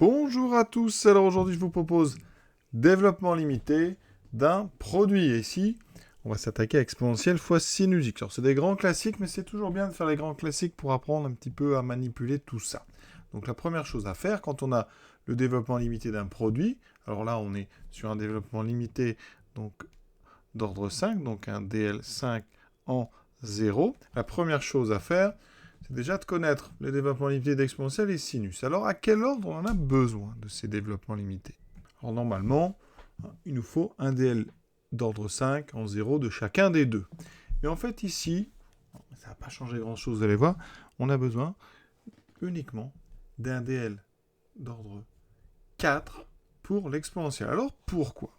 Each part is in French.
Bonjour à tous, alors aujourd'hui je vous propose développement limité d'un produit. Et ici, on va s'attaquer à exponentielle fois sinus x. Alors c'est des grands classiques, mais c'est toujours bien de faire les grands classiques pour apprendre un petit peu à manipuler tout ça. Donc la première chose à faire, quand on a le développement limité d'un produit, alors là on est sur un développement limité donc d'ordre 5, donc un DL5 en 0, la première chose à faire, c'est déjà de connaître les développements limités d'exponentielle et sinus. Alors, à quel ordre on en a besoin de ces développements limités? Alors, normalement, il nous faut un DL d'ordre 5 en 0 de chacun des deux. Mais en fait, ici, ça n'a pas changé grand-chose, vous allez voir, on a besoin uniquement d'un DL d'ordre 4 pour l'exponentielle. Alors, pourquoi?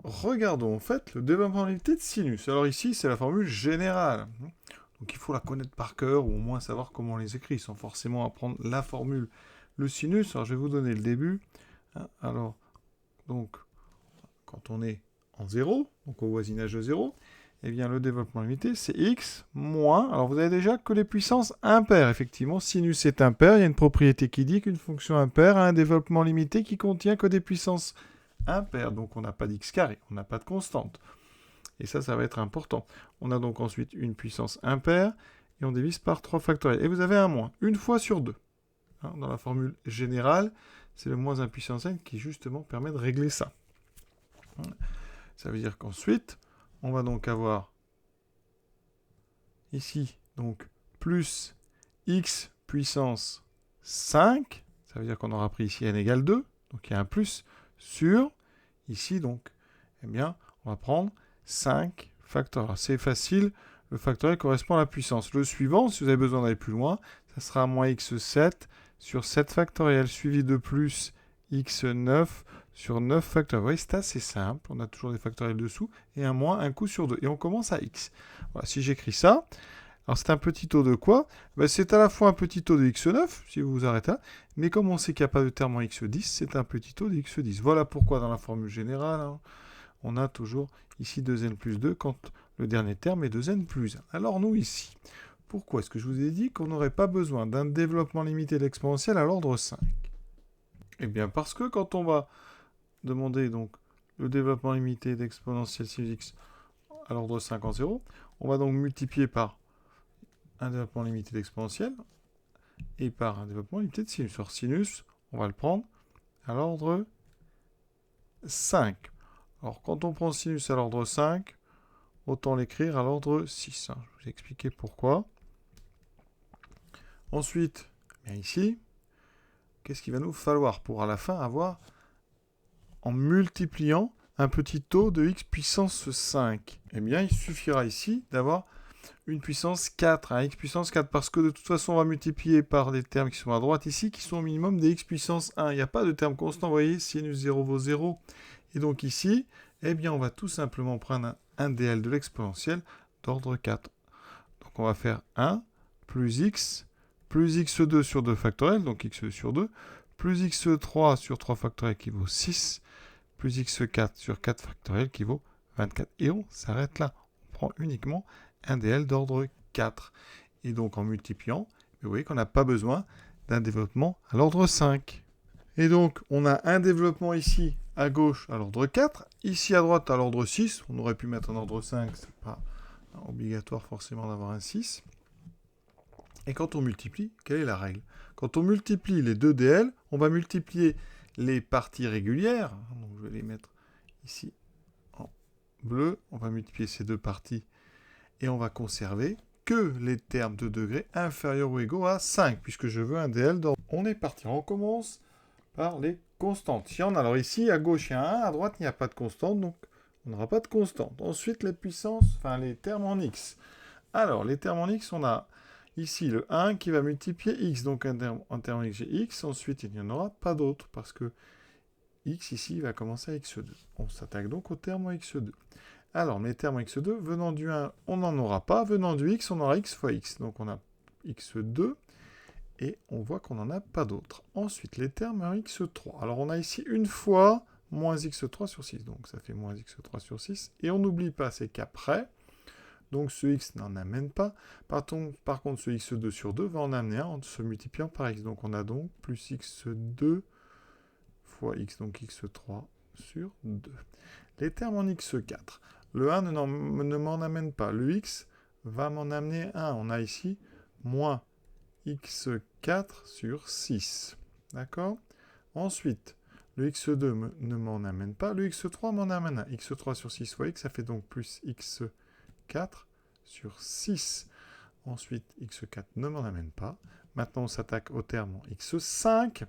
Regardons en fait le développement limité de sinus. Alors ici, c'est la formule générale. Donc il faut la connaître par cœur, ou au moins savoir comment on les écrit, sans forcément apprendre la formule. Le sinus, alors je vais vous donner le début. Alors, donc, quand on est en 0, donc au voisinage de 0, eh bien le développement limité, c'est x moins... Alors vous avez déjà que les puissances impaires. Effectivement, sinus est impair. Il y a une propriété qui dit qu'une fonction impaire a un développement limité qui contient que des puissances impaires. Donc on n'a pas d'x carré, on n'a pas de constante. Et ça va être important. On a donc ensuite une puissance impaire, et on divise par 3 factoriels. Et vous avez un moins, une fois sur 2. Dans la formule générale, c'est le moins 1 puissance n qui justement permet de régler ça. Ça veut dire qu'ensuite, on va donc avoir ici, donc, plus x puissance 5. Ça veut dire qu'on aura pris ici n égale 2. Donc il y a un plus sur, ici donc, eh bien, on va prendre 5 factoriels. C'est facile, le factoriel correspond à la puissance. Le suivant, si vous avez besoin d'aller plus loin, ça sera moins x7 sur 7 factoriels, suivi de plus x9 sur 9 factoriels. Vous voyez, c'est assez simple, on a toujours des factoriels dessous, et un moins, un coup sur 2. Et on commence à x. Voilà, si j'écris ça, alors c'est un petit taux de quoi? C'est à la fois un petit taux de x9, si vous vous arrêtez là, mais comme on sait qu'il n'y a pas de terme en x10, c'est un petit taux de x10. Voilà pourquoi dans la formule générale, on a toujours ici 2n plus 2 quand le dernier terme est 2n plus 1. Alors nous ici, pourquoi est-ce que je vous ai dit qu'on n'aurait pas besoin d'un développement limité de l'exponentielle à l'ordre 5? Eh bien parce que quand on va demander donc le développement limité d'exponentielle sinus x à l'ordre 5 en 0, on va donc multiplier par un développement limité d'exponentielle et par un développement limité de sinus. Alors sinus, on va le prendre à l'ordre 5. Alors quand on prend sinus à l'ordre 5, autant l'écrire à l'ordre 6. Je vous ai expliqué pourquoi. Ensuite, bien ici, qu'est-ce qu'il va nous falloir pour à la fin avoir, en multipliant, un petit taux de x puissance 5? Eh bien, il suffira ici d'avoir une puissance 4, un x puissance 4, parce que de toute façon, on va multiplier par les termes qui sont à droite ici, qui sont au minimum des x puissance 1. Il n'y a pas de terme constant, vous voyez, sinus 0 vaut 0. Et donc ici, eh bien, on va tout simplement prendre un dl de l'exponentielle d'ordre 4. Donc on va faire 1 plus x2 sur 2 factoriels, donc x sur 2, plus x3 sur 3 factoriels qui vaut 6, plus x4 sur 4 factoriels qui vaut 24. Et on s'arrête là. On prend uniquement un dl d'ordre 4. Et donc en multipliant, vous voyez qu'on n'a pas besoin d'un développement à l'ordre 5. Et donc on a un développement ici à gauche à l'ordre 4, ici à droite à l'ordre 6. On aurait pu mettre un ordre 5, c'est pas obligatoire forcément d'avoir un 6. Et quand on multiplie, quelle est la règle? Quand on multiplie les deux DL, on va multiplier les parties régulières. Donc je vais les mettre ici en bleu. On va multiplier ces deux parties et on va conserver que les termes de degrés inférieurs ou égaux à 5, puisque je veux un DL d'ordre. On est parti. On commence par les constantes. Si on a, alors ici, à gauche, il y a un 1, à droite, il n'y a pas de constante, donc on n'aura pas de constante. Ensuite, les puissances, enfin les termes en x. Alors, les termes en x, on a ici le 1 qui va multiplier x, donc un terme en x, j'ai x. Ensuite, il n'y en aura pas d'autre, parce que x ici va commencer à x2. On s'attaque donc au terme en x2. Alors, les termes en x2, venant du 1, on n'en aura pas. Venant du x, on aura x fois x. Donc, on a x2, et on voit qu'on n'en a pas d'autres. Ensuite, les termes en x3. Alors, on a ici une fois moins x3 sur 6. Donc, ça fait moins x3 sur 6. Et on n'oublie pas, c'est qu'après, Donc ce x n'en amène pas. Par contre, ce x2 sur 2 va en amener un en se multipliant par x. Donc on a donc plus x2 fois x, donc x3 sur 2. Les termes en x4. Le 1 ne m'en amène pas. Le x va m'en amener 1. On a ici moins x4 sur 6. D'accord? Ensuite, le x2 ne m'en amène pas. Le x3 m'en amène 1. x3 sur 6 fois x, ça fait donc plus x4 sur 6. Ensuite, x4 ne m'en amène pas. Maintenant, on s'attaque au terme en x5.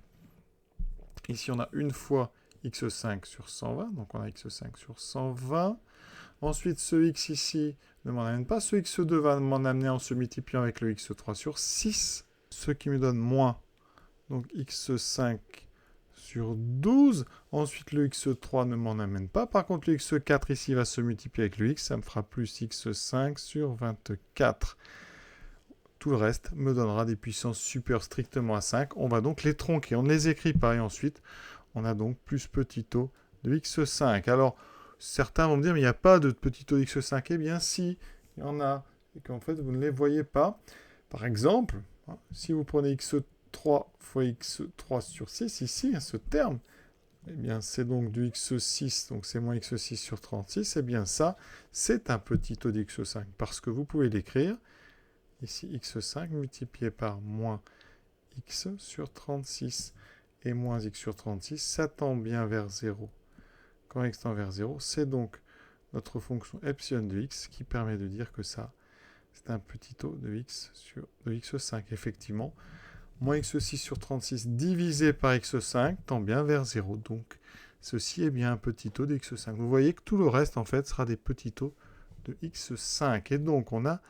Ici, on a une fois x5 sur 120. Donc, on a x5 sur 120. Ensuite, ce x ici ne m'en amène pas. Ce x2 va m'en amener en se multipliant avec le x3 sur 6. Ce qui me donne moins. Donc, x5 sur 12. Ensuite, le x3 ne m'en amène pas. Par contre, le x4 ici va se multiplier avec le x. Ça me fera plus x5 sur 24. Tout le reste me donnera des puissances supérieures strictement à 5. On va donc les tronquer. On ne les écrit pas. Et ensuite, on a donc plus petit o de x5. Alors, certains vont me dire, mais il n'y a pas de petit o de x5. Eh bien, si, il y en a. Et qu'en fait, vous ne les voyez pas. Par exemple, si vous prenez x3 fois x3 sur 6, ici, ce terme, eh bien, c'est donc du x6, donc c'est moins x6 sur 36. Eh bien, ça, c'est un petit o de x5. Parce que vous pouvez l'écrire. Ici, x5 multiplié par moins x sur 36. Et moins x sur 36, ça tend bien vers 0. Quand x tend vers 0, c'est donc notre fonction epsilon de x qui permet de dire que ça, c'est un petit o de x sur de x5. Effectivement, moins x6 sur 36 divisé par x5 tend bien vers 0. Donc, ceci est bien un petit o de x5. Vous voyez que tout le reste, en fait, sera des petits o de x5. Et donc, on a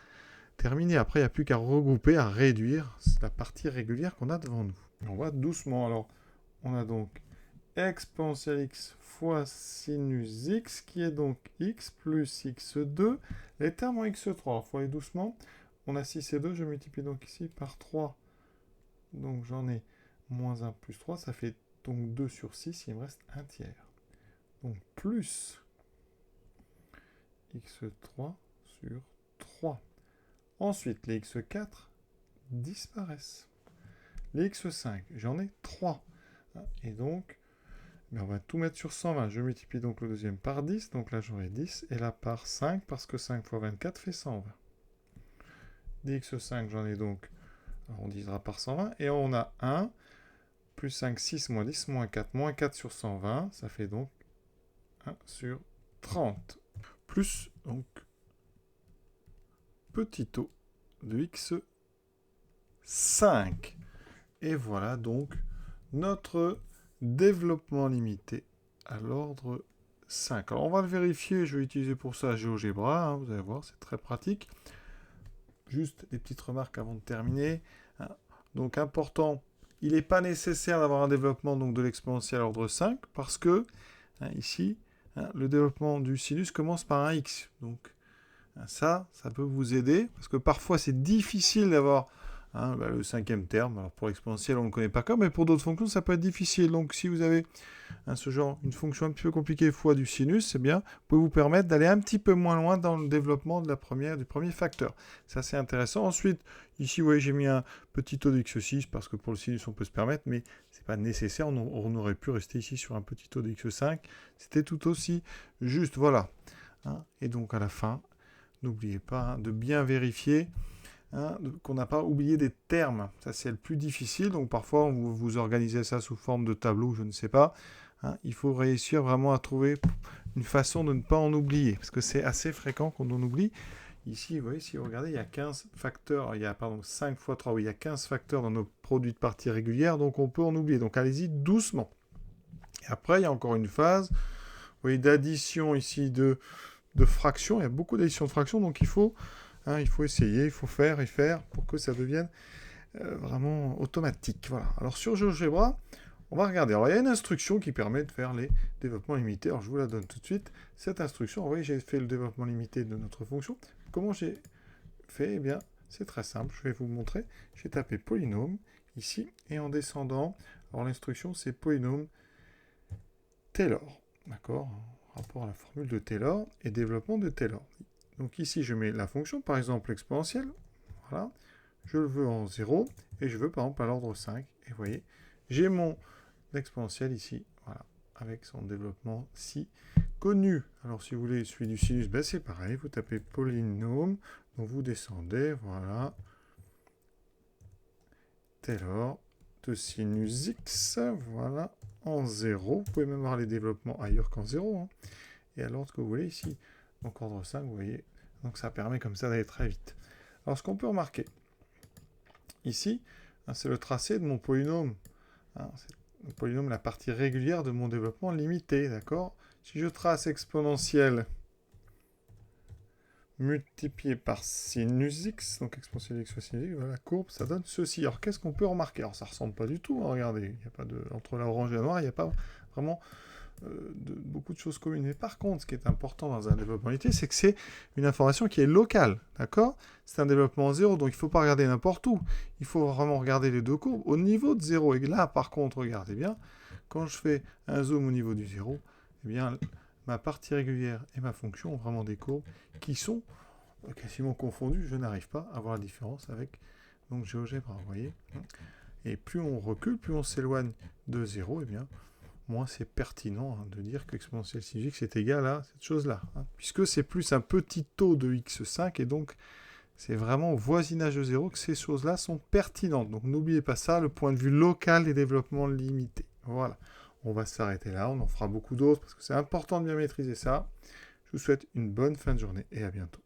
terminé. Après, il n'y a plus qu'à regrouper, à réduire la partie régulière qu'on a devant nous. On va doucement. Alors, on a donc exponentielle x fois sinus x, qui est donc x plus x2. Les termes en x3, alors il faut aller doucement. On a 6 et 2, je multiplie donc ici par 3. Donc j'en ai moins 1 plus 3, ça fait donc 2 sur 6, il me reste un tiers. Donc plus x3 sur 3. Ensuite, les x4 disparaissent. Les x5, j'en ai 3. Et donc, on va tout mettre sur 120. Je multiplie donc le deuxième par 10. Donc là, j'aurai 10. Et là, par 5, parce que 5 fois 24 fait 120. Des x5, j'en ai donc, on divisera par 120. Et on a 1, plus 5, 6, moins 10, moins 4. Moins 4 sur 120, ça fait donc 1 sur 30. Plus, donc, petit o de x5. Et voilà donc notre développement limité à l'ordre 5. Alors on va le vérifier, je vais utiliser pour ça GeoGebra, vous allez voir, c'est très pratique. Juste des petites remarques avant de terminer. Donc important, il n'est pas nécessaire d'avoir un développement donc, de l'exponentielle à l'ordre 5, parce que, ici, le développement du sinus commence par un x. Donc ça peut vous aider, parce que parfois c'est difficile d'avoir le cinquième terme. Alors pour l'exponentielle, on ne le connaît pas comme, mais pour d'autres fonctions, ça peut être difficile. Donc si vous avez ce genre, une fonction un petit peu compliquée fois du sinus, c'est bien, vous pouvez vous permettre d'aller un petit peu moins loin dans le développement de du premier facteur. Ça, c'est intéressant. Ensuite, ici, vous voyez, j'ai mis un petit taux de x6, parce que pour le sinus, on peut se permettre, mais ce n'est pas nécessaire. On aurait pu rester ici sur un petit taux de x5. C'était tout aussi juste. Voilà. Et donc, à la fin, n'oubliez pas de bien vérifier qu'on n'a pas oublié des termes. Ça, c'est le plus difficile. Donc, parfois, vous organisez ça sous forme de tableau, je ne sais pas. Il faut réussir vraiment à trouver une façon de ne pas en oublier. Parce que c'est assez fréquent qu'on en oublie. Ici, vous voyez, si vous regardez, il y a 15 facteurs. Il y a, 5 fois 3. Oui, il y a 15 facteurs dans nos produits de partie régulière. Donc, on peut en oublier. Donc, allez-y doucement. Et après, il y a encore une phase. Vous voyez, d'addition ici de fractions. Il y a beaucoup d'additions de fractions. Donc, il faut essayer, il faut faire et faire pour que ça devienne vraiment automatique. Voilà. Alors sur GeoGebra, on va regarder. Alors il y a une instruction qui permet de faire les développements limités. Alors je vous la donne tout de suite. Cette instruction, vous voyez, j'ai fait le développement limité de notre fonction. Comment j'ai fait? Eh bien, c'est très simple. Je vais vous montrer. J'ai tapé polynôme ici et en descendant. Alors l'instruction, c'est polynôme Taylor. D'accord? Rapport à la formule de Taylor et développement de Taylor. Donc ici, je mets la fonction, par exemple l'exponentielle. Voilà. Je le veux en 0 et je veux par exemple à l'ordre 5. Et vous voyez, j'ai mon exponentielle ici, voilà, avec son développement si connu. Alors si vous voulez celui du sinus, ben, c'est pareil, vous tapez polynôme, donc vous descendez, voilà, Taylor de sinus x, voilà, en 0. Vous pouvez même voir les développements ailleurs qu'en 0. Hein. Et à l'ordre que vous voulez ici, donc ordre 5, vous voyez, donc ça permet comme ça d'aller très vite. Alors ce qu'on peut remarquer, ici, hein, c'est le tracé de mon polynôme. Hein, c'est le polynôme, la partie régulière de mon développement limité, d'accord? Si je trace exponentielle multiplié par sinus x, donc exponentielle x fois sinus x, voilà, la courbe, ça donne ceci. Alors qu'est-ce qu'on peut remarquer? Alors ça ne ressemble pas du tout, hein, regardez, il y a pas de, entre la orange et la noire, il n'y a pas vraiment beaucoup de choses communes. Mais par contre, ce qui est important dans un développement unité, c'est que c'est une information qui est locale, d'accord? C'est un développement en 0, donc il ne faut pas regarder n'importe où. Il faut vraiment regarder les deux courbes au niveau de 0. Et là, par contre, regardez bien, quand je fais un zoom au niveau du 0, eh bien, ma partie régulière et ma fonction ont vraiment des courbes qui sont quasiment confondues. Je n'arrive pas à voir la différence avec donc GeoGebra, vous voyez. Et plus on recule, plus on s'éloigne de 0, eh bien, moins c'est pertinent de dire que exponentielle sinus x est égal à cette chose-là. Puisque c'est plus un petit taux de x5, et donc c'est vraiment au voisinage de 0 que ces choses-là sont pertinentes. Donc n'oubliez pas ça, le point de vue local des développements limités. Voilà. On va s'arrêter là, on en fera beaucoup d'autres, parce que c'est important de bien maîtriser ça. Je vous souhaite une bonne fin de journée, et à bientôt.